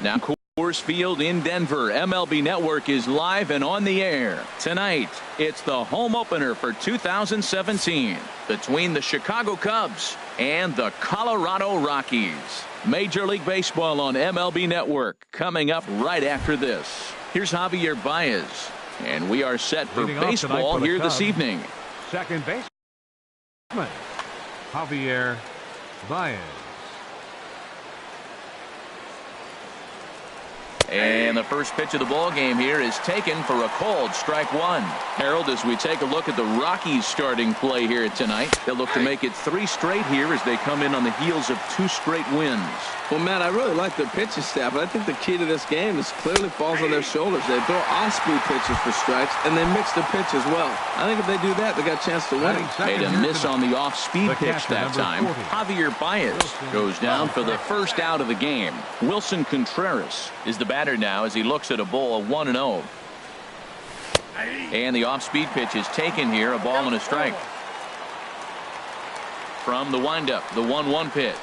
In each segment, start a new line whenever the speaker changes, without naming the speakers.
Now Coors Field in Denver. MLB Network is live and on the air. Tonight, it's the home opener for 2017 between the Chicago Cubs and the Colorado Rockies. Major League Baseball on MLB Network coming up right after this. Here's Javier Baez, and we are set for baseball here this evening.
Second baseman, Javier Baez.
And the first pitch of the ball game here is taken for a called strike one. Harold, as we take a look at the Rockies starting play here tonight, they'll look to make it 3 straight here as they come in on the heels of 2 straight wins.
Well, Matt, I really like their pitching staff, but I think the key to this game is clearly falls on their shoulders. They throw off-speed pitches for strikes, and they mix the pitch as well. I think if they do that, they got a chance to win.
Made a miss on the off-speed pitch that time. Javier Baez goes down for the first out of the game. Wilson Contreras is the batter now as he looks at a ball 1-0. And the off-speed pitch is taken here, a ball and a strike. From the windup, the 1-1 pitch.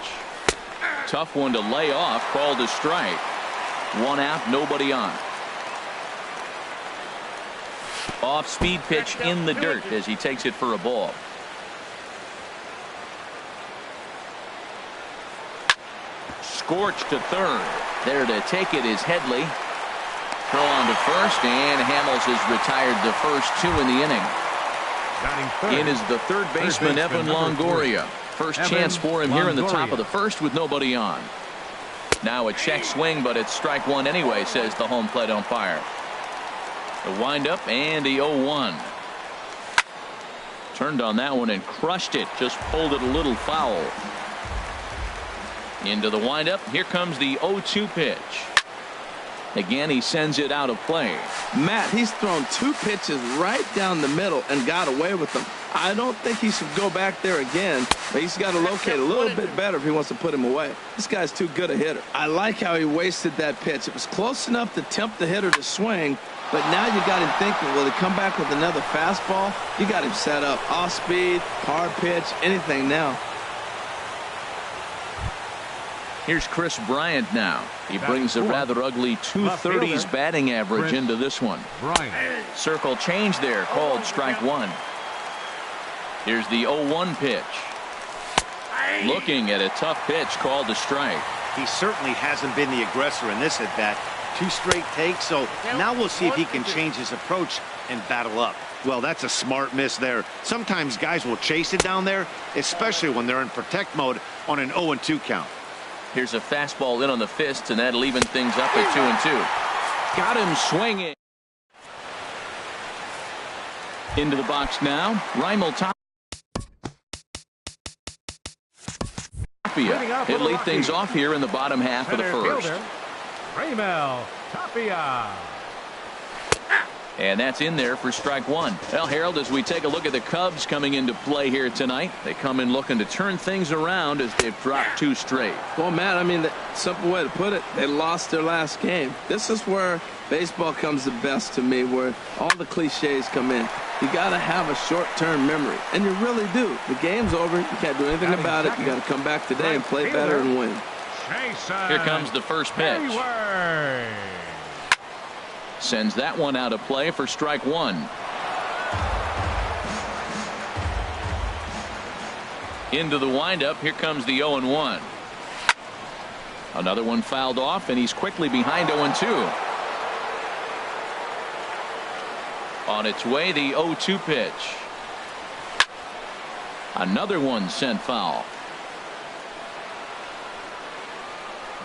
Tough one to lay off, called a strike. 1 out, nobody on. Off-speed pitch in the dirt as he takes it for a ball. Scorched to third. There to take it is Headley. Throw on to first, and Hamels has retired the first 2 in the inning. In is the third baseman, Evan Longoria. First chance for him here in the top of the first with nobody on. Now a check swing, but it's strike one anyway, says the home plate umpire. The windup and the 0-1. Turned on that one and crushed it. Just pulled it a little foul. Into the windup. Here comes the 0-2 pitch. Again, he sends it out of play.
Matt, he's thrown 2 pitches right down the middle and got away with them. I don't think he should go back there again, but he's got to locate a little bit better if he wants to put him away. This guy's too good a hitter. I like how he wasted that pitch. It was close enough to tempt the hitter to swing, but now you got him thinking, will he come back with another fastball? You got him set up. Off speed, hard pitch, anything now.
Here's Chris Bryant now. He brings a rather ugly 230s batting average into this one. Circle change there, called strike one. Here's the 0-1 pitch. Looking at a tough pitch, called a strike.
He certainly hasn't been the aggressor in this at bat. 2 straight takes, so now we'll see if he can change his approach and battle up. Well, that's a smart miss there. Sometimes guys will chase it down there, especially when they're in protect mode on an 0-2 count.
Here's a fastball in on the fists, and that'll even things up at 2-2. Got him swinging. Into the box now. Raimel Tapia. He'll lead things off here in the bottom half of the first.
Raimel Tapia.
And that's in there for strike one. Well, Harold, as we take a look at the Cubs coming into play here tonight, they come in looking to turn things around as they've dropped 2 straight.
Well, Matt, I mean, the simple way to put it, they lost their last game. This is where baseball comes the best to me, where all the cliches come in. You got to have a short-term memory, and you really do. The game's over. You can't do anything about it. You got to come back today and play better and win.
Here comes the first pitch. Sends that one out of play for strike one. Into the windup. Here comes the 0-1. Another one fouled off, and he's quickly behind 0-2. On its way, the 0-2 pitch. Another one sent foul.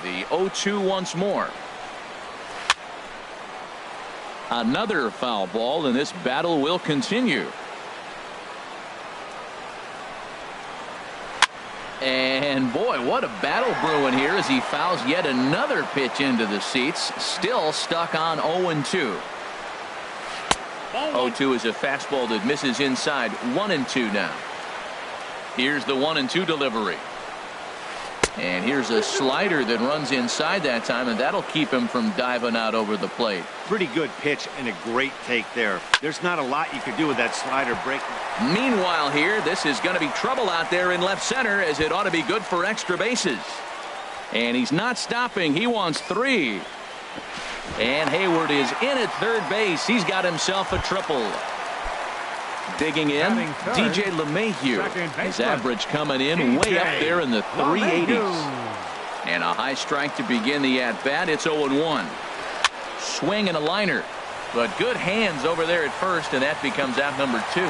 The 0-2 once more. Another foul ball, and this battle will continue. And boy, what a battle brewing here as he fouls yet another pitch into the seats. Still stuck on 0-2. 0-2 is a fastball that misses inside. 1-2 now. Here's the 1-2 delivery. And here's a slider that runs inside that time, and that'll keep him from diving out over the plate.
Pretty good pitch and a great take there. There's not a lot you could do with that slider breaking.
Meanwhile here, this is going to be trouble out there in left center, as it ought to be good for extra bases. And he's not stopping. He wants 3. And Hayward is in at third base. He's got himself a triple. Digging in, DJ LeMahieu. His average coming in way up there in the 380s. And a high strike to begin the at-bat. It's 0-1. Swing and a liner. But good hands over there at first, and that becomes out number 2.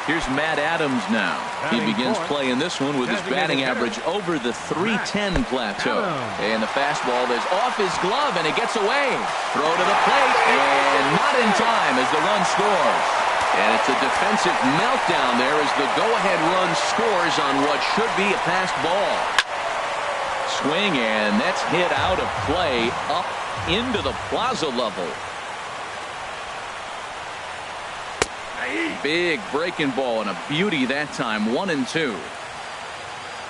Here's Matt Adams now. He begins playing this one with his batting average over the 310 plateau. And the fastball is off his glove, and it gets away. Throw to the plate, and not in time as the run scores. And it's a defensive meltdown there as the go-ahead run scores on what should be a passed ball. Swing, and that's hit out of play up into the plaza level. Big breaking ball and a beauty that time. 1-2.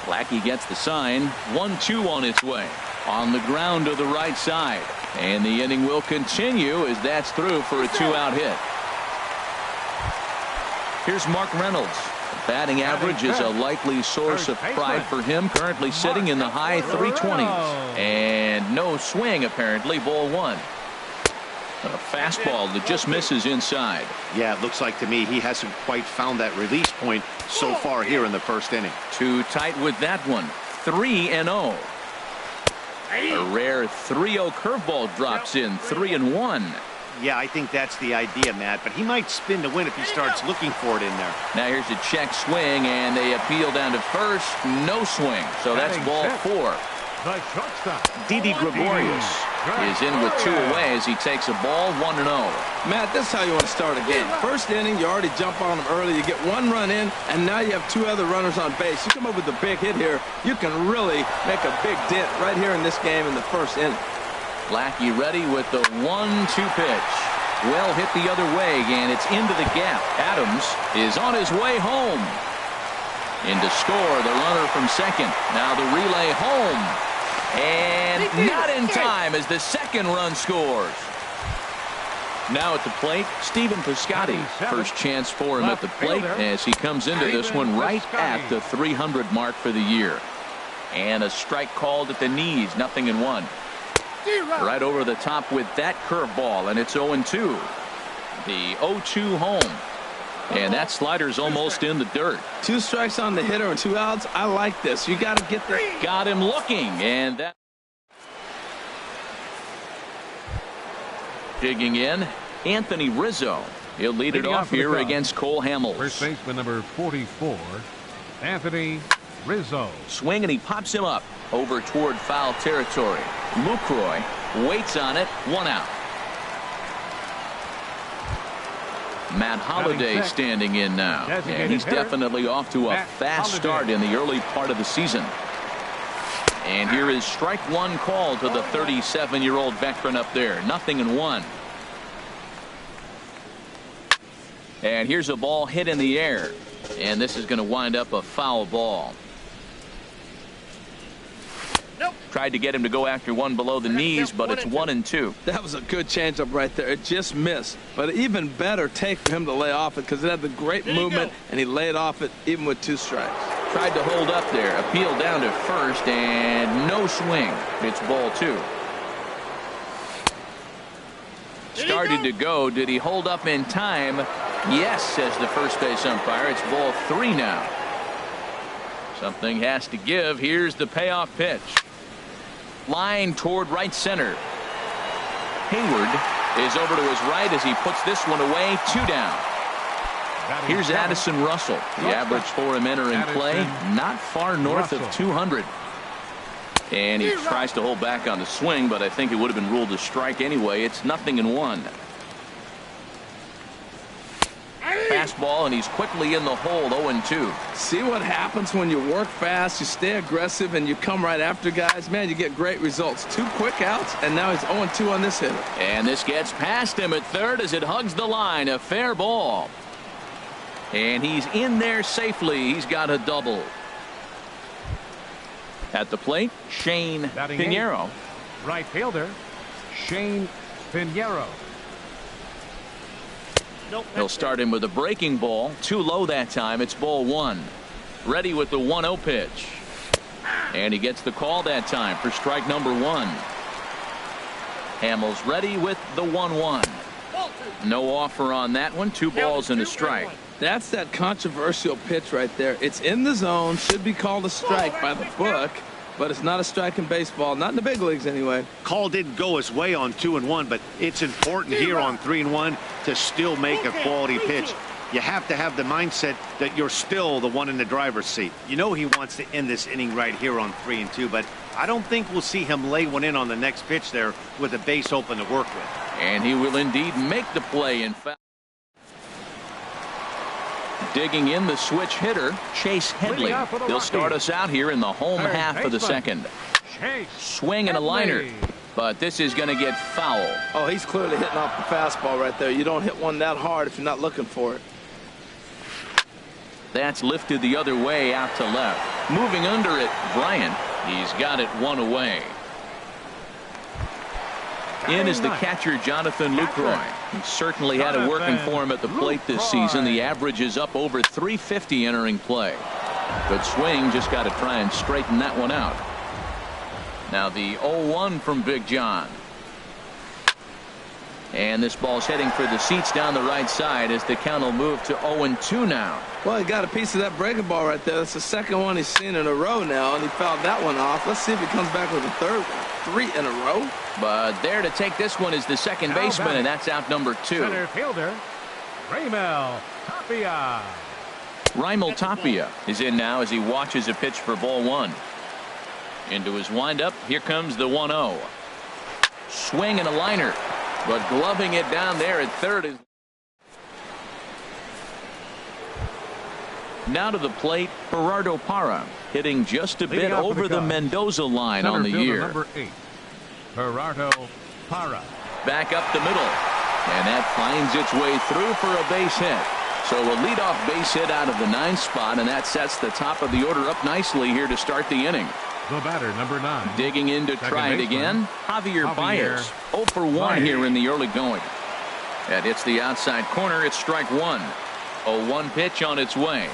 Lackey gets the sign. 1-2 on its way. On the ground to the right side. And the inning will continue as that's through for a 2-out hit. Here's Mark Reynolds. Batting average is a likely source of pride for him. Currently sitting in the high 320s. And no swing apparently. Ball 1. A fastball that just misses inside.
Yeah, it looks like to me he hasn't quite found that release point so far here in the first inning.
Too tight with that one. 3-0. A rare 3-0 curveball drops in. 3-1.
Yeah, I think that's the idea, Matt, but he might spin to win if he starts looking for it in there.
Now here's a check swing, and they appeal down to first. No swing. So that's ball 4. Didi Gregorius is in with 2 away as he takes a ball. 1-0.
Matt, this is how you want to start a game. First inning, you already jump on them early. You get 1 run in, and now you have 2 other runners on base. You come up with a big hit here, you can really make a big dent right here in this game in the first inning.
Lackey ready with the 1-2 pitch. Well hit the other way, and it's into the gap. Adams is on his way home. In to score, the runner from second. Now the relay home. And not in time as the second run scores. Now at the plate, Stephen Piscotty. First chance for him at the plate as he comes into this one right at the 300 mark for the year. And a strike called at the knees, 0-1. Right over the top with that curveball, and it's 0-2. The 0-2 home. And that slider's almost in the dirt.
2 strikes on the hitter and 2 outs. I like this. You got to get there.
Got him looking, and that. Digging in, Anthony Rizzo. He'll lead it off here against Cole Hamels.
First baseman number 44, Anthony Rizzo.
Swing, and he pops him up over toward foul territory. Lucroy waits on it, 1 out. Matt Holliday standing in now, and he's definitely off to a fast start in the early part of the season. And here is strike 1 call to the 37-year-old veteran up there. 0-1. And here's a ball hit in the air, and this is going to wind up a foul ball. Tried to get him to go after one below the knees, but it's 1-2.
That was a good changeup right there. It just missed. But an even better take for him to lay off it because it had the great movement, and he laid off it even with 2 strikes.
Tried to hold up there. Appeal down to first, and no swing. It's ball 2. Started to go. Did he hold up in time? Yes, says the first base umpire. It's ball 3 now. Something has to give. Here's the payoff pitch. Line toward right center. Hayward is over to his right as he puts this one away. 2 down. Here's Addison Russell. The average for him entering play, not far north of 200. And he tries to hold back on the swing, but I think it would have been ruled a strike anyway. It's 0-1. Fastball, and he's quickly in the hole. 0-2.
See what happens when you work fast, you stay aggressive, and you come right after guys. Man, you get great results. 2 quick outs, and now he's 0-2 on this hitter.
And this gets past him at third as it hugs the line. A fair ball. And he's in there safely. He's got a double. At the plate, Shane Pinheiro.
Right fielder, Shane Pinheiro.
He'll start him with a breaking ball. Too low that time. It's ball 1. Ready with the 1-0 pitch. And he gets the call that time for strike number 1. Hamels ready with the 1-1. No offer on that one. 2 balls and a strike.
That's that controversial pitch right there. It's in the zone. Should be called a strike by the book. But it's not a strike in baseball. Not in the big leagues anyway.
Call didn't go his way on 2-1, but it's important here on 3-1 to still make a quality pitch. You have to have the mindset that you're still the one in the driver's seat. You know he wants to end this inning right here on 3-2, but I don't think we'll see him lay one in on the next pitch there with a base open to work with.
And he will indeed make the play. In fact, digging in the switch hitter, Chase Headley. He'll start us out here in the home half of the second. Swing and a liner, but this is going to get foul.
Oh, he's clearly hitting off the fastball right there. You don't hit one that hard if you're not looking for it.
That's lifted the other way out to left. Moving under it, Bryant. He's got it 1 away. In is the catcher, Jonathan Lucroy. He certainly had it working for him at the plate this season. The average is up over 350 entering play. Good swing, just got to try and straighten that one out. Now the 0-1 from Big John. And this ball's heading for the seats down the right side as the count will move to 0-2 now.
Well, he got a piece of that breaking ball right there. That's the second one he's seen in a row now, and he fouled that one off. Let's see if he comes back with a third one. 3 in a row.
But there to take this one is the second baseman, and that's out number 2.
Center fielder, Raimel Tapia.
Raimel Tapia is in now as he watches a pitch for ball 1. Into his windup. Here comes the 1-0. Swing and a liner. But gloving it down there at third is. Now to the plate, Gerardo Parra, hitting just a bit over the Mendoza line on the year.
Number 8, Gerardo Parra.
Back up the middle, and that finds its way through for a base hit. So a leadoff base hit out of the 9th spot, and that sets the top of the order up nicely here to start the inning.
The batter, number 9.
Digging in to try it again, Javier Baez. 0 for 1 here in the early going. That hits the outside corner. It's strike 1. 0-1 pitch on its way.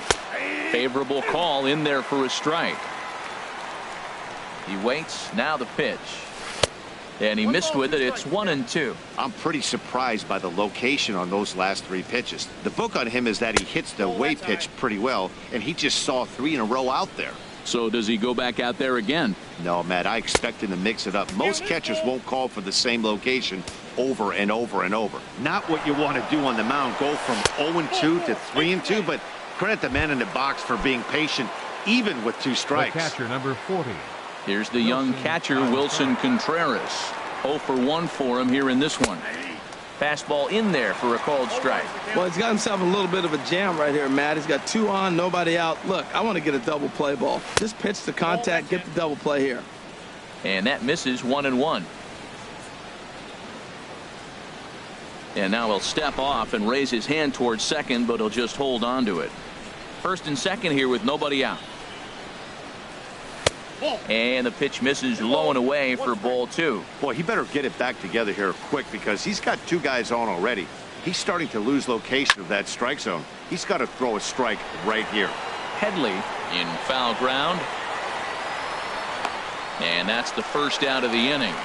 Favorable call in there for a strike. He waits. Now the pitch. And he missed with it. It's 1-2.
I'm pretty surprised by the location on those last 3 pitches. The book on him is that he hits the away pitch pretty well, and he just saw 3 in a row out there.
So does he go back out there again?
No, Matt, I expect him to mix it up. Most catchers won't call for the same location over and over and over. Not what you want to do on the mound, go from 0-2 to 3-2, but credit the man in the box for being patient, even with 2 strikes.
The catcher, number 40.
Here's the young catcher, Wilson Contreras. 0 for 1 for him here in this one. Fastball in there for a called strike.
Well, he's got himself a little bit of a jam right here, Matt. He's got 2 on, nobody out. Look, I want to get a double play ball. Just pitch the contact, get the double play here.
And that misses 1-1. And now he'll step off and raise his hand towards second, but he'll just hold on to it. First and second here with nobody out. And the pitch misses low and away for ball 2.
Boy, he better get it back together here quick because he's got 2 guys on already. He's starting to lose location of that strike zone. He's got to throw a strike right here.
Headley in foul ground. And that's the first out of the inning.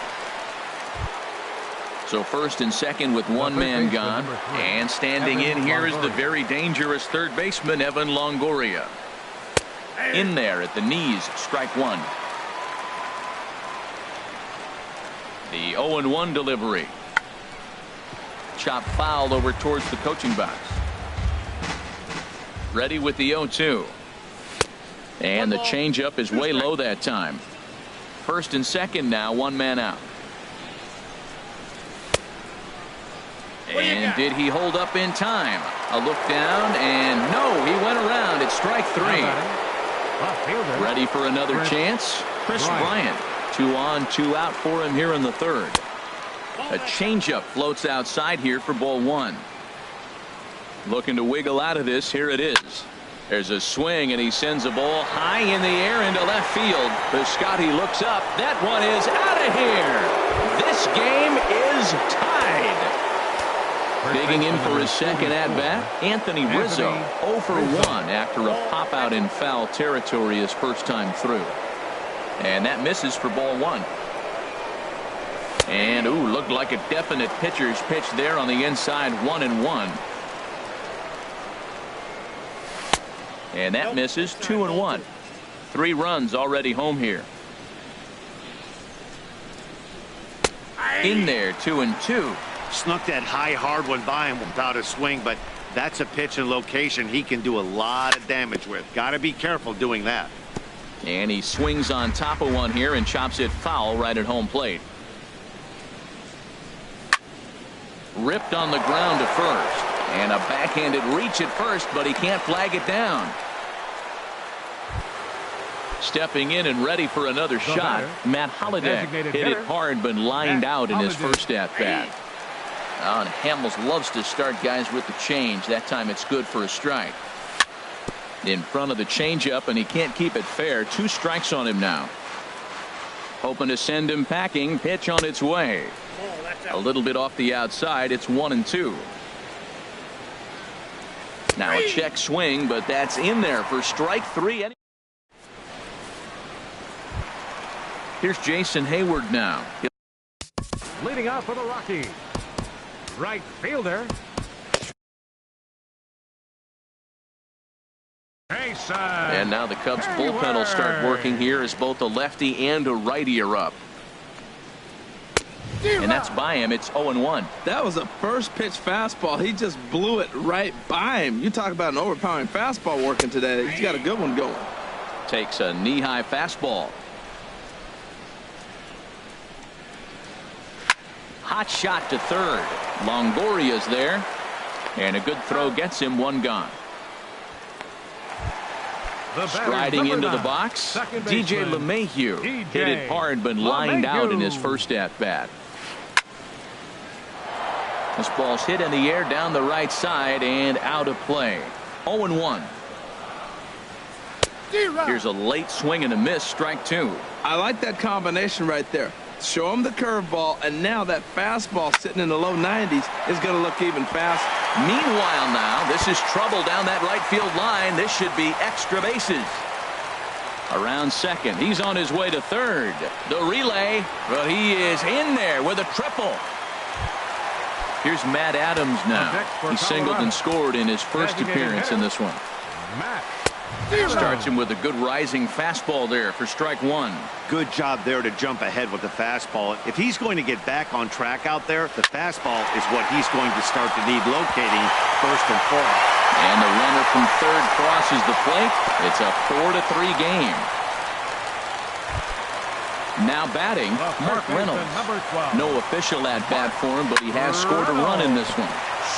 So first and second with 1 man gone. And standing in here is the very dangerous third baseman, Evan Longoria. In there at the knees, strike 1. The 0-1 delivery. Chop foul over towards the coaching box. Ready with the 0-2. And the changeup is way low that time. First and second now, 1 man out. And did he hold up in time? A look down, and no, he went around. It's strike 3. Ready for another chance? Chris Bryant. 2 on, 2 out for him here in the third. A changeup floats outside here for ball 1. Looking to wiggle out of this. Here it is. There's a swing, and he sends a ball high in the air into left field. Piscotty looks up. That one is out of here. This game is tied. Digging in for his second at-bat, Anthony Rizzo, 0 for 1 after a pop-out in foul territory his first time through. And that misses for ball 1. And, looked like a definite pitcher's pitch there on the inside, 1-1. And that misses, 2-1. 3 runs already home here. In there, 2-2.
Snuck that high hard one by him without a swing, but that's a pitch and location he can do a lot of damage with. Got to be careful doing that.
And he swings on top of one here and chops it foul right at home plate. Ripped on the ground to first, and a backhanded reach at first, but he can't flag it down. Stepping in and ready for another shot, Matt Holliday hit it hard but lined out in his first at-bat. And Hamels loves to start guys with the change. That time it's good for a strike. In front of the changeup, and he can't keep it fair. 2 strikes on him now. Hoping to send him packing. Pitch on its way. A little bit off the outside. It's 1-2. Now a check swing, but that's in there for strike 3. Here's Jason Hayward now.
Leading off for the Rockies, right fielder.
And now the Cubs bullpen will start working here as both a lefty and a righty are up. And that's by him. It's 0-1.
That was a first pitch fastball. He just blew it right by him. You talk about an overpowering fastball working today. He's got a good one going.
Takes a knee-high fastball. Hot shot to third. Longoria's there. And a good throw gets him 1 gone. Striding into the box, DJ LeMahieu hit it hard but lined out in his first at-bat. This ball's hit in the air down the right side and out of play. 0-1. Here's a late swing and a miss, strike 2.
I like that combination right there. Show him the curveball, and now that fastball sitting in the low 90s is going to look even faster.
Meanwhile now, this is trouble down that right field line. This should be extra bases. Around second. He's on his way to third. The relay, but he is in there with a triple. Here's Matt Adams now. He singled and scored in his first appearance in this one. Starts him with a good rising fastball there for strike one.
Good job there to jump ahead with the fastball. If he's going to get back on track out there, the fastball is what he's going to start to need locating first and foremost.
And the runner from third crosses the plate. It's a 4-3 game. Now batting, Mark Reynolds. No official at-bat for him, but he has scored a run in this one.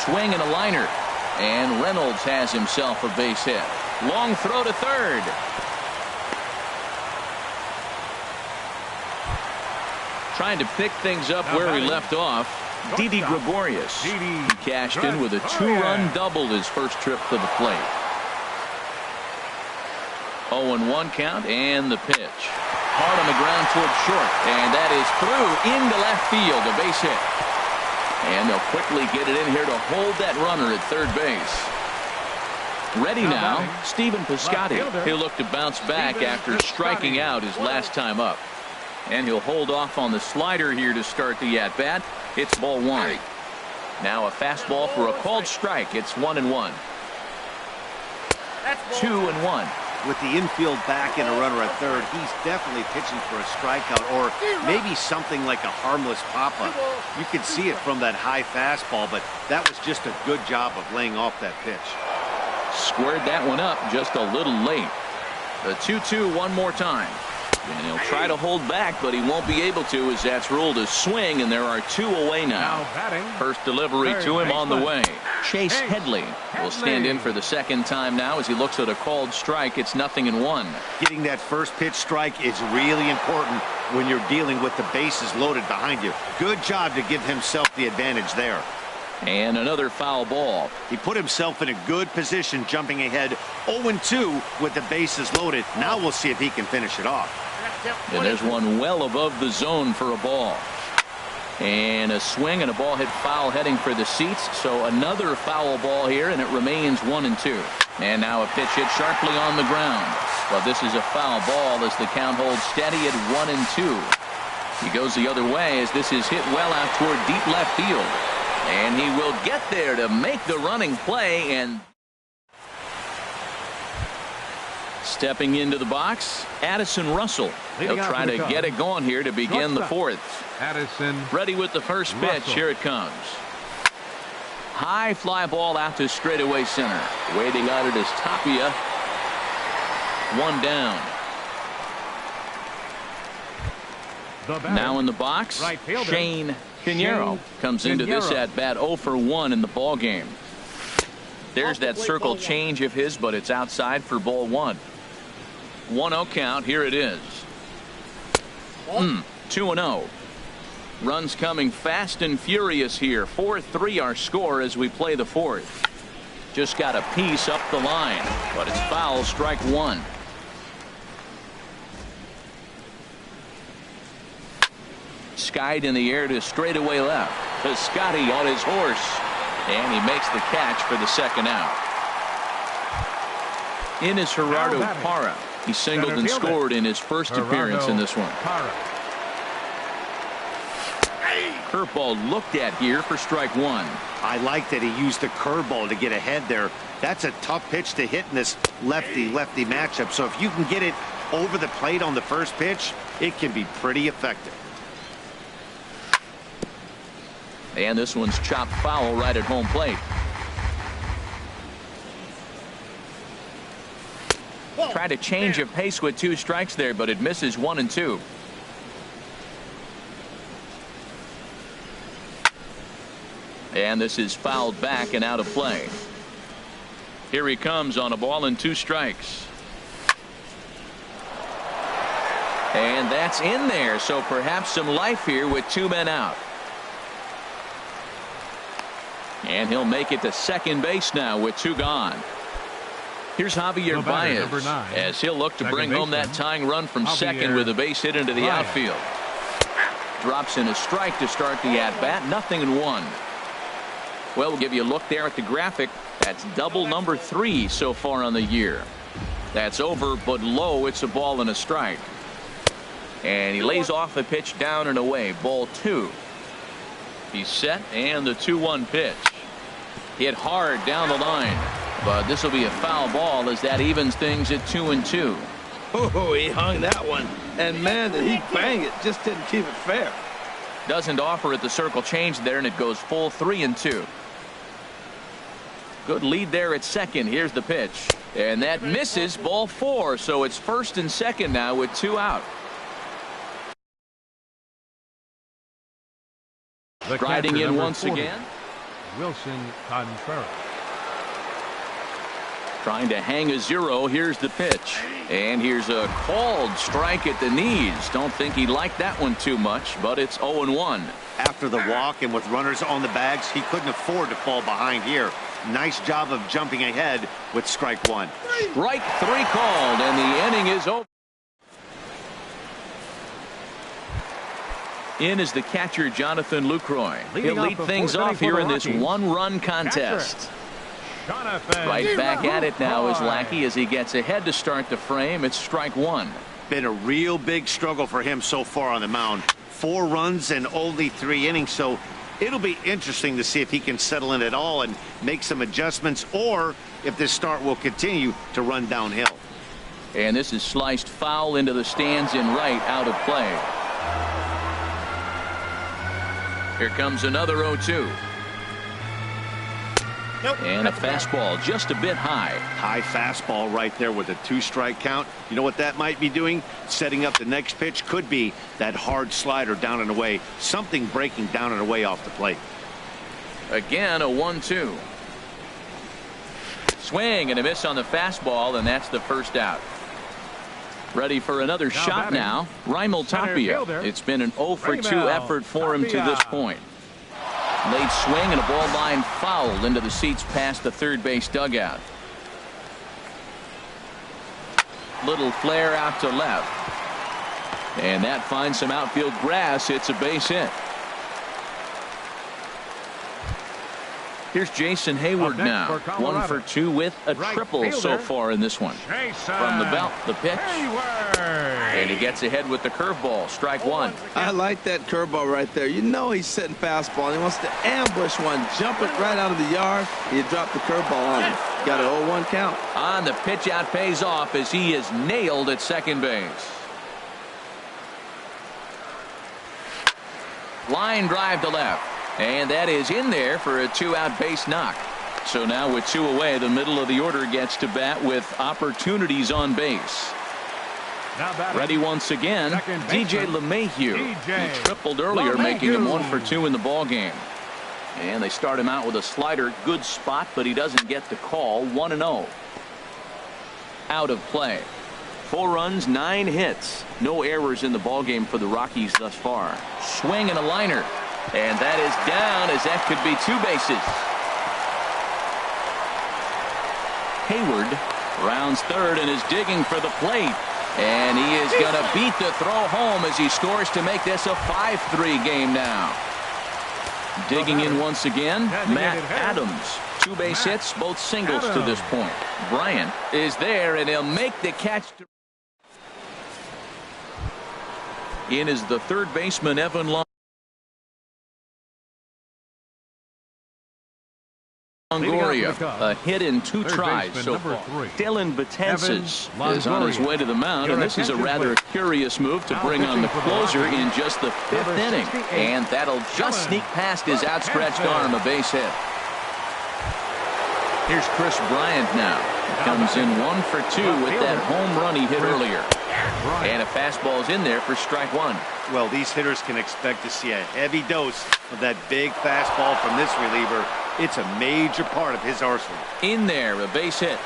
Swing and a liner. And Reynolds has himself a base hit. Long throw to third. Trying to pick things up where he left off. Didi Gregorius. He cashed in with a two-run double his first trip to the plate. 0-1 count and the pitch. Hard on the ground towards short. And that is through into left field. A base hit. And they'll quickly get it in here to hold that runner at third base. Ready now, Stephen Piscotty. He'll look to bounce back after striking out his last time up. And he'll hold off on the slider here to start the at-bat. It's ball one. Now a fastball for a called strike. It's 1-1. 2-1.
With the infield back and a runner at third, he's definitely pitching for a strikeout or maybe something like a harmless pop-up. You can see it from that high fastball, but that was just a good job of laying off that pitch.
Squared that one up just a little late. The 2-2 one more time. And he'll try to hold back, but he won't be able to as that's ruled a swing, and there are two away now. First delivery to him on the way. Chase Headley will stand in for the second time now as he looks at a called strike. It's 0-1.
Getting that first pitch strike is really important when you're dealing with the bases loaded behind you. Good job to give himself the advantage there.
And another foul ball.
He put himself in a good position jumping ahead 0-2 with the bases loaded. Now we'll see if he can finish it off.
And there's one well above the zone for a ball. And a swing and a ball hit foul heading for the seats. So another foul ball here, and it remains 1-2. And now a pitch hit sharply on the ground. But this is a foul ball as the count holds steady at 1-2. He goes the other way as this is hit well out toward deep left field. And he will get there to make the running play. And stepping into the box, Addison Russell. He'll try to get it going here to begin the fourth.
Addison.
Ready with the first pitch. Here it comes. High fly ball out to straightaway center. Waiting on it is Tapia. One down. Now in the box, Shane Pinheiro comes into this at bat 0-for-1 in the ball game. There's that circle change of his, but it's outside for ball one. 1-0 count. Here it is. 2-0. Runs coming fast and furious here. 4-3 our score as we play the fourth. Just got a piece up the line, but it's foul. Strike one. Skied in the air to straightaway left. Piscotty on his horse. And he makes the catch for the second out. In is Gerardo Parra. He singled and scored in his first appearance in this one. Curveball looked at here for strike one.
I like that he used the curveball to get ahead there. That's a tough pitch to hit in this lefty-lefty matchup. So if you can get it over the plate on the first pitch, it can be pretty effective.
And this one's chopped foul right at home plate. Try to change of pace with two strikes there, but it misses 1-2. And this is fouled back and out of play. Here he comes on a ball and two strikes. And that's in there, so perhaps some life here with two men out. And he'll make it to second base now with two gone. Here's Javier Baez as he'll look to bring home that tying run from second with a base hit into the outfield. Drops in a strike to start the at-bat. 0-1. Well, we'll give you a look there at the graphic. That's double number 3 so far on the year. That's over, but low. It's a ball and a strike. And he lays off the pitch down and away. Ball 2. He's set, and the 2-1 pitch. Hit hard down the line. But this will be a foul ball as that evens things at 2-2.
Oh, he hung that one. And, man, did he bang it. Just didn't keep it fair.
Doesn't offer at the circle change there, and it goes full 3-2. Good lead there at second. Here's the pitch. And that misses. Ball 4. So it's first and second now with 2 out. Riding in once
40,
again.
Wilson Contreras.
Trying to hang a 0. Here's the pitch. And here's a called strike at the knees. Don't think he liked that one too much, but it's 0-1.
After the walk and with runners on the bags, he couldn't afford to fall behind here. Nice job of jumping ahead with strike 1.
Strike 3 called, and the inning is over. In is the catcher, Jonathan Lucroy. He'll lead things off here in this 1-run contest. Right back at it now is Lackey as he gets ahead to start the frame. It's strike 1.
Been a real big struggle for him so far on the mound. 4 runs and only 3 innings, so it'll be interesting to see if he can settle in at all and make some adjustments, or if this start will continue to run downhill.
And this is sliced foul into the stands in right, out of play. Here comes another 0-2.
Nope,
and a fastball just a bit high.
High fastball right there with a 2-strike count. You know what that might be doing? Setting up the next pitch. Could be that hard slider down and away. Something breaking down and away off the plate.
Again, a 1-2. Swing and a miss on the fastball, and that's the first out. Ready for another shot now. Raimel Tapia. It's been an 0-for-2 effort for him to this point. Late swing and a ball line fouled into the seats past the third base dugout. Little flare out to left. And that finds some outfield grass. It's a base hit. Here's Jason Hayward now. 1-for-2 with a triple so far in this one. From the belt, the pitch. And he gets ahead with the curveball. Strike 1.
I like that curveball right there. You know he's setting fastball. He wants to ambush one, jump it right out of the yard. He dropped the curveball on him. Got an 0-1 count.
On the pitch out pays off as he is nailed at second base. Line drive to left. And that is in there for a 2-out base knock. So now with 2 away, the middle of the order gets to bat with opportunities on base. Ready once again, DJ LeMahieu. He tripled earlier, making him 1-for-2 in the ballgame. And they start him out with a slider. Good spot, but he doesn't get the call. 1-0. Out of play. 4 runs, 9 hits. No errors in the ballgame for the Rockies thus far. Swing and a liner. And that is down, as that could be 2 bases. Hayward rounds third and is digging for the plate. And he is going to beat the throw home as he scores to make this a 5-3 game now. Digging in once again, Matt Adams. 2 base hits, both singles to this point. Bryant is there, and he'll make the catch. In is the third baseman, Evan Longoria. A hit in 2 tries so far. Dylan Betances is on his way to the mound, and this is a rather curious move to bring on the closer in just the 5th inning. And that'll just sneak past his outstretched arm, a base hit. Here's Chris Bryant now. He comes in 1-for-2 with that home run he hit earlier. And a fastball's in there for strike 1.
Well, these hitters can expect to see a heavy dose of that big fastball from this reliever. It's a major part of his arsenal.
In there, a base hit.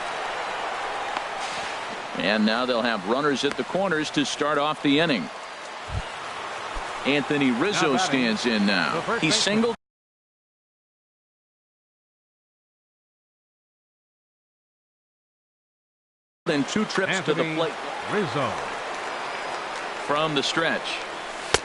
And now they'll have runners at the corners to start off the inning. Anthony Rizzo stands in now. He singled. Then 2 trips to the plate.
Rizzo.
From the stretch.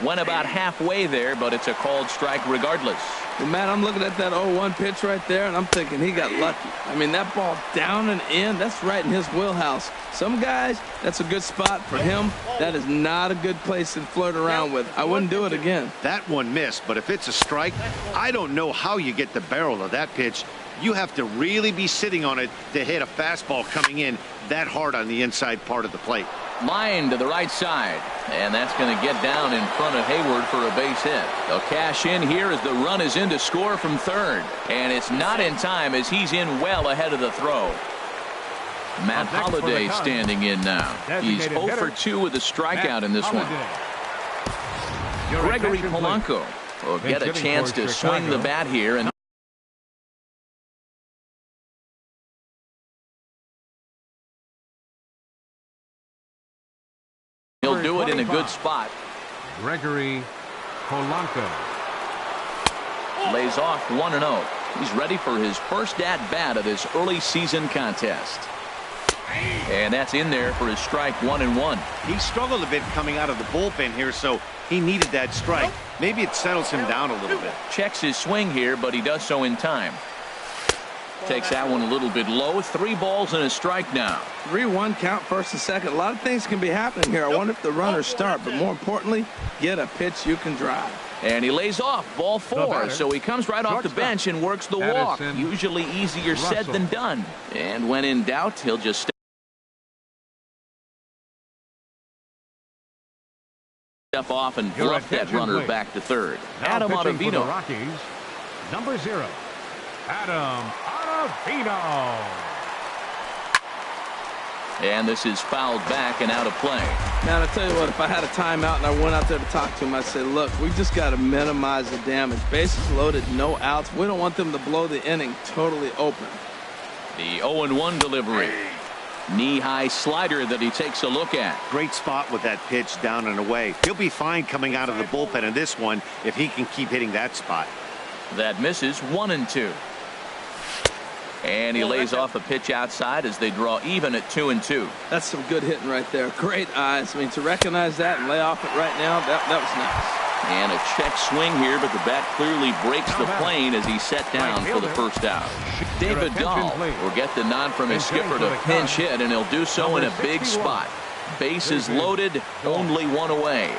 Went about halfway there, but it's a called strike regardless.
Well, man, I'm looking at that 0-1 pitch right there, and I'm thinking he got lucky. I mean, that ball down and in, that's right in his wheelhouse. Some guys, that's a good spot. For him, that is not a good place to flirt around with. I wouldn't do it again.
That one missed, but if it's a strike, I don't know how you get the barrel of that pitch. You have to really be sitting on it to hit a fastball coming in that hard on the inside part of the plate.
Line to the right side, and that's going to get down in front of Hayward for a base hit. They'll cash in here as the run is in to score from third, and it's not in time as he's in well ahead of the throw. Matt Holliday standing in now. He's 0 for 2 with a strikeout in this one. Gregory Polanco will get a chance to swing the bat here, and he'll do it in a good spot.
Gregory Polanco
lays off 1-0. He's ready for his first at-bat of this early season contest. And that's in there for his strike 1-1.
He struggled a bit coming out of the bullpen here, so he needed that strike. Maybe it settles him down a little bit.
Checks his swing here, but he does so in time. Takes that one a little bit low. 3 balls and a strike now.
3-1 count, first and second. A lot of things can be happening here. I wonder if the runners start, but more importantly, get a pitch you can drive.
And he lays off ball 4, so he comes right off the bench and works the walk. Usually easier said than done. And when in doubt, he'll just step off and bluff that runner back to third. Adam Ottavino.
Number 0, Adam Ottavino.
And this is fouled back and out of play.
Man, I tell you what, if I had a timeout and I went out there to talk to him, I'd say, look, we just got to minimize the damage. Bases loaded, no outs. We don't want them to blow the inning totally open.
The 0-1 delivery. Knee-high slider that he takes a look at.
Great spot with that pitch down and away. He'll be fine coming out of the bullpen in this one if he can keep hitting that spot.
That misses 1-2. And he lays off a pitch outside as they draw even at 2-2.
That's some good hitting right there. Great eyes. I mean, to recognize that and lay off it right now, that was nice.
And a check swing here, but the bat clearly breaks the plane as he's set down for the first out. David Dahl will get the nod from his skipper to pinch hit, and he'll do so in a big spot. Bases loaded, only 1 away.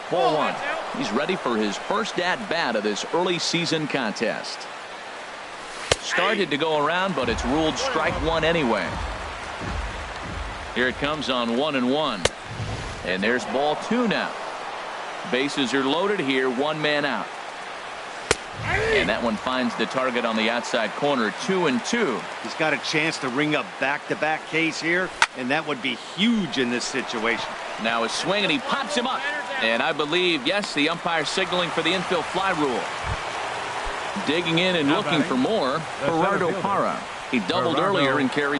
Ball 1. He's ready for his first at-bat of this early season contest. Started to go around, but it's ruled strike 1 anyway. Here it comes on 1-1. And there's ball 2 now. Bases are loaded here, 1 man out. And that one finds the target on the outside corner, 2-2.
He's got a chance to ring up back-to-back Ks here, and that would be huge in this situation.
Now a swing, and he pops him up. And I believe, yes, the umpire signaling for the infield fly rule. Digging in and looking for more, Gerardo Parra. He doubled earlier and carried.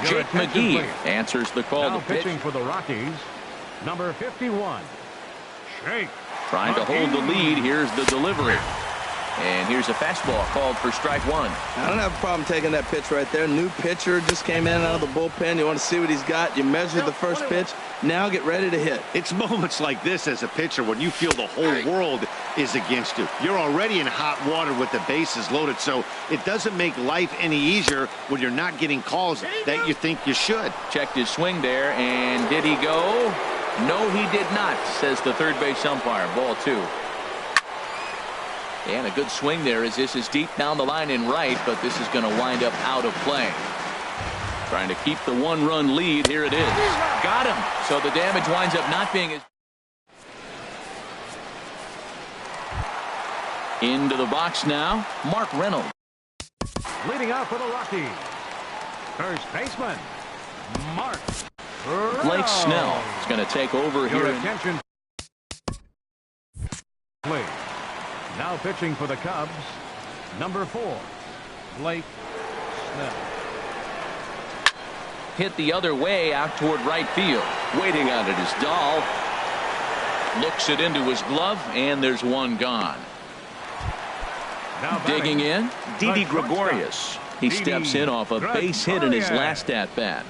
Jake McGee answers the call to pitch.
Pitching for the Rockies, number 51, Jake.
Trying to hold the lead. Here's the delivery. And here's a fastball called for strike 1.
I don't have a problem taking that pitch right there. New pitcher just came in out of the bullpen. You want to see what he's got. You measure the first pitch. Now get ready to hit.
It's moments like this as a pitcher when you feel the whole world is against you. You're already in hot water with the bases loaded, so it doesn't make life any easier when you're not getting calls that you think you should.
Checked his swing there, and did he go? No, he did not, says the third base umpire. Ball 2. And a good swing there as this is deep down the line in right, but this is going to wind up out of play. Trying to keep the 1-run lead. Here it is. Got him. So the damage winds up not being as. Into the box now, Mark Reynolds.
Leading off for the Rockies, first baseman, Mark
Blake Snell is going to take over here.
Attention. Please. Now pitching for the Cubs, number 4, Blake Snell.
Hit the other way out toward right field. Waiting on it is Dahl. Looks it into his glove, and there's one gone. Digging in, Didi Gregorius. He steps in off a base hit in his last at-bat.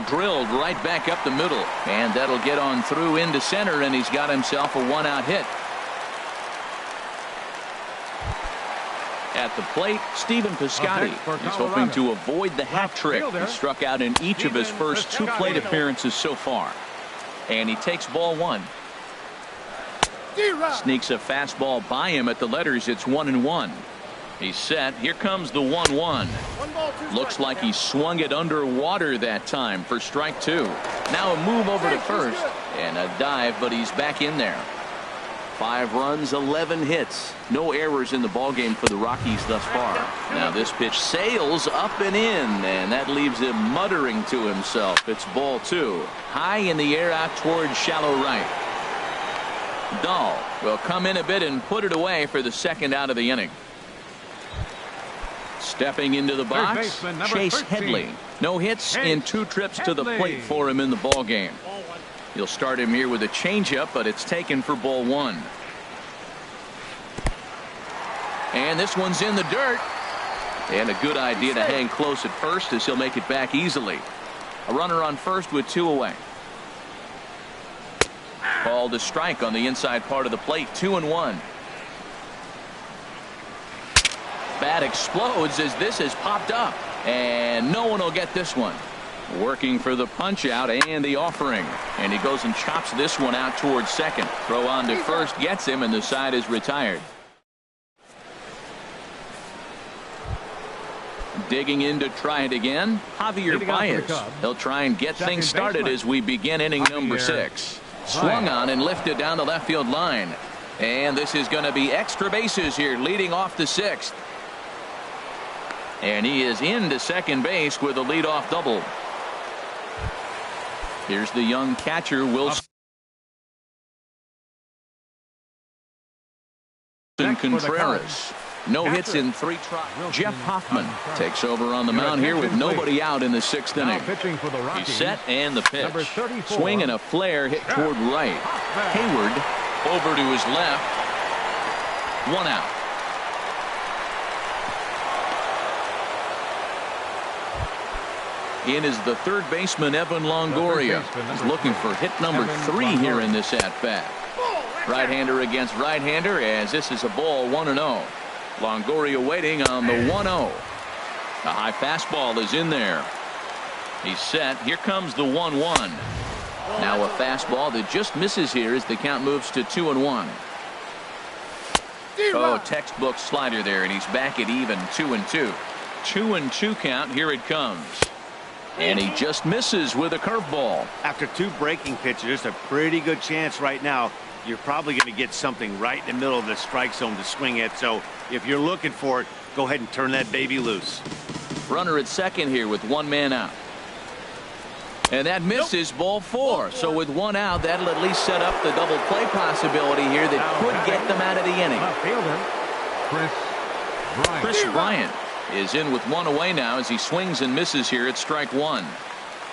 Drilled right back up the middle, and that'll get on through into center, and he's got himself a one-out hit. At the plate, Stephen Piscotty is hoping to avoid the hat trick. He struck out in each of his first 2 plate appearances so far. And he takes ball 1. Sneaks a fastball by him at the letters. It's 1-1. He's set. Here comes the 1-1. Looks like he swung it underwater that time for strike 2. Now a move over to first and a dive, but he's back in there. 5 runs, 11 hits. No errors in the ballgame for the Rockies thus far. Now this pitch sails up and in, and that leaves him muttering to himself. It's ball 2. High in the air out towards shallow right. Dahl will come in a bit and put it away for the second out of the inning. Stepping into the box, Chase Headley. No hits in 2 trips to the plate for him in the ballgame. You'll start him here with a changeup, but it's taken for ball 1. And this one's in the dirt. And a good idea to hang close at first, as he'll make it back easily. A runner on first with 2 away. Called a strike on the inside part of the plate. 2-1. Bat explodes as this has popped up, and no one will get this one. Working for the punch out and the offering, and he goes and chops this one out towards second. Throw on to first gets him, and the side is retired. Digging in to try it again, Javier Baez. He'll try and get things started as we begin inning number 6. Swung on and lifted down the left field line, and this is going to be extra bases here leading off the 6th. And he is into second base with a leadoff double. Here's the young catcher, Wilson Contreras. No hits in 3 tries. Jeff Hoffman takes over on the mound here with nobody out in the 6th inning. He's set, and the pitch. Swing and a flare hit toward right. Hayward over to his left. 1 out. In is the third baseman, Evan Longoria. He's looking for hit number 3 here in this at-bat. Right-hander against right-hander, as this is a ball 1-0. Longoria waiting on the 1-0. The high fastball is in there. He's set. Here comes the 1-1. Now a fastball that just misses here as the count moves to 2-1. Oh, textbook slider there, and he's back at even 2-2. 2-2 count. Here it comes. And he just misses with a curveball.
After 2 breaking pitches, there's a pretty good chance right now you're probably going to get something right in the middle of the strike zone to swing at. So if you're looking for it, go ahead and turn that baby loose.
Runner at second here with 1 man out. And that misses ball 4. So with 1 out, that'll at least set up the double play possibility here that could get them out of the inning. Chris Bryant is in with 1 away now as he swings and misses here at strike 1.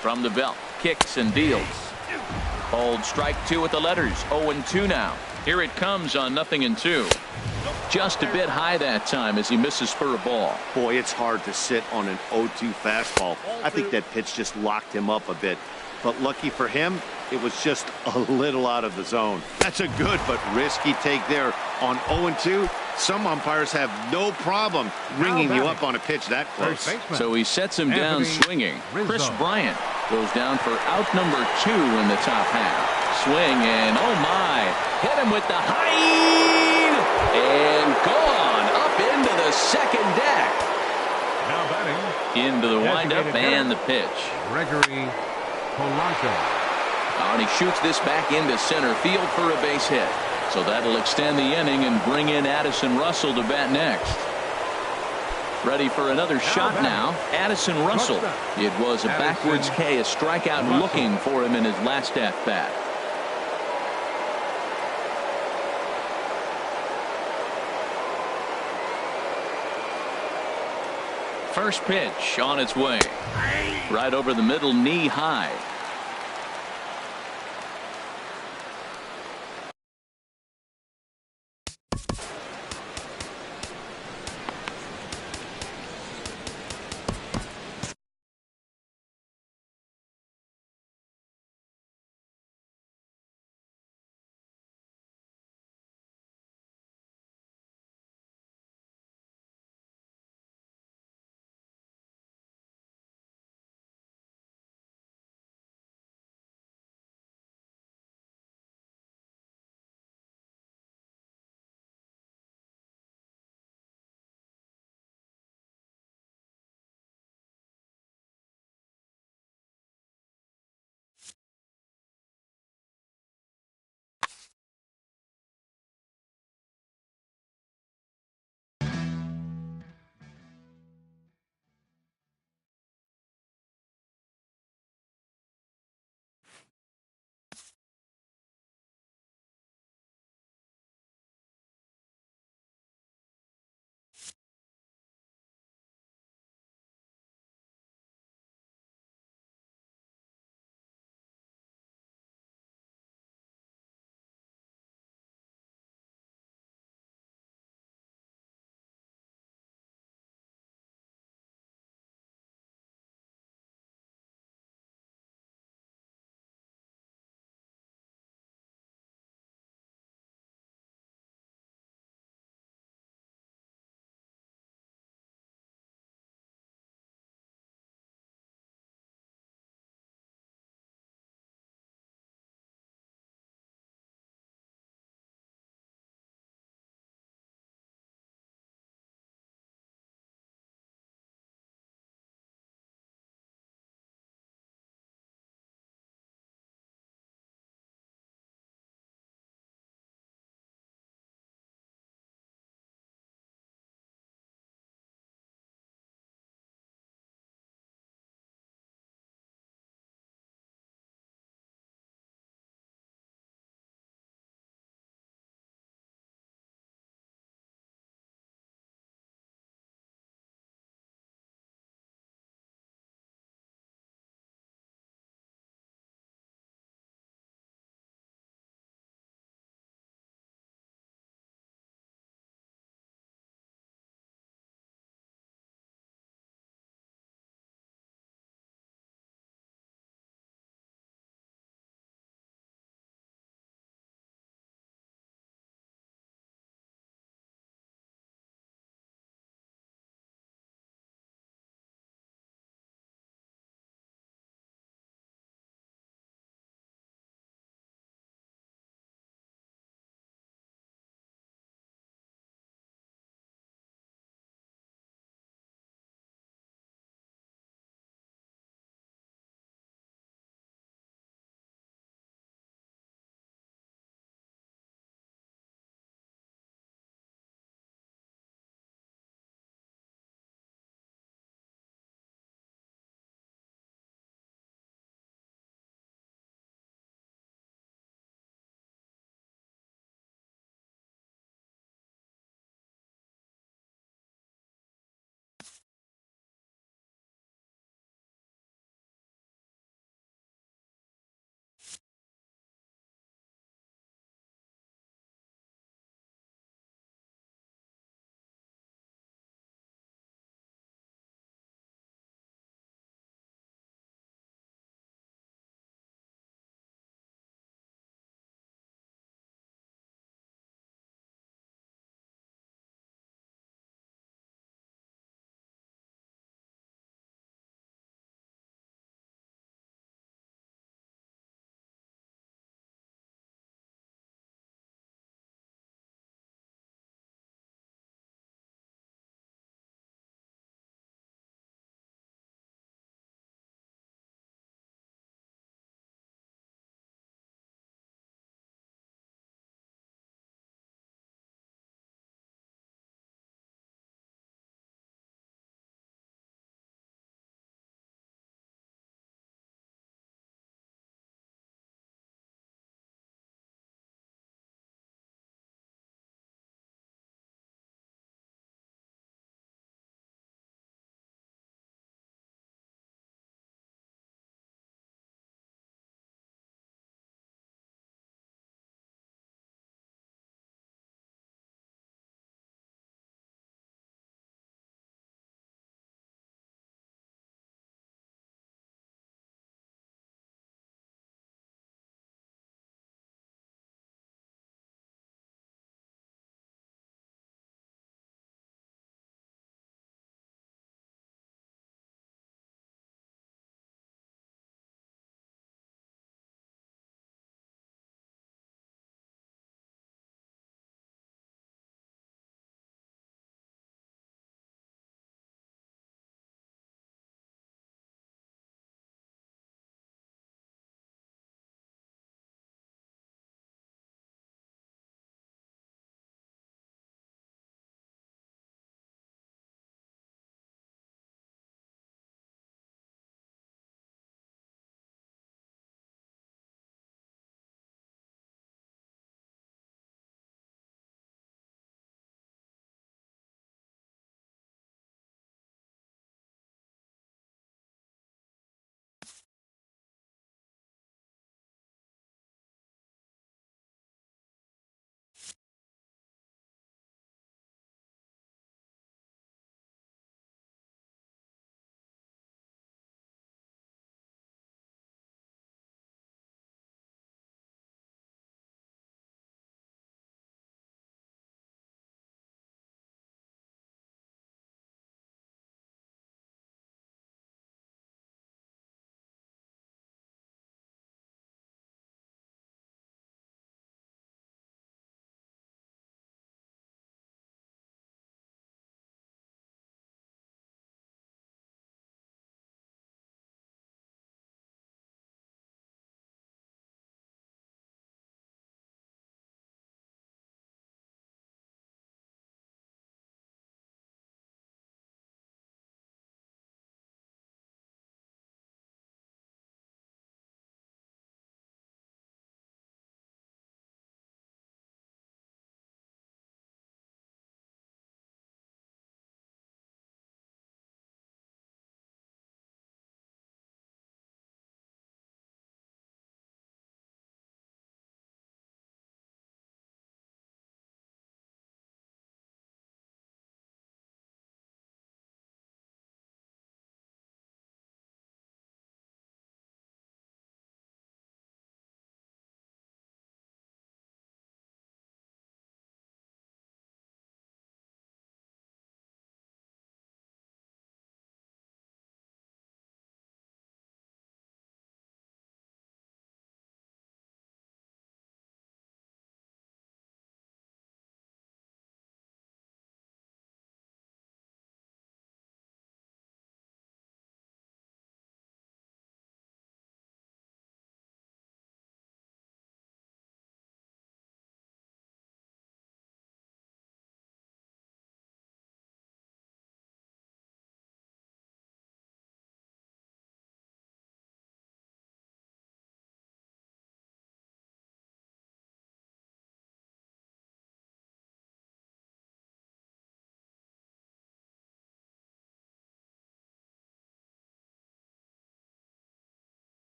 From the belt, kicks and deals. Hold strike 2 at the letters. 0-2 now. Here it comes on 0-2. Just a bit high that time as he misses for a ball.
Boy, it's hard to sit on an 0-2 fastball. I think that pitch just locked him up a bit. But lucky for him, it was just a little out of the zone. That's a good but risky take there on 0-2. Some umpires have no problem ringing you up on a pitch that close.
So he sets him down swinging. Chris Bryant goes down for out number 2 in the top half. Swing and oh my, hit him with the high and gone up into the second deck.
Now batting
into the windup and the pitch.
Gregory Polanco.
And he shoots this back into center field for a base hit. So that'll extend the inning and bring in Addison Russell to bat next. Ready for another shot now. Addison Russell. It was a backwards K, a strikeout looking for him in his last at bat. First pitch on its way. Right over the middle, knee high.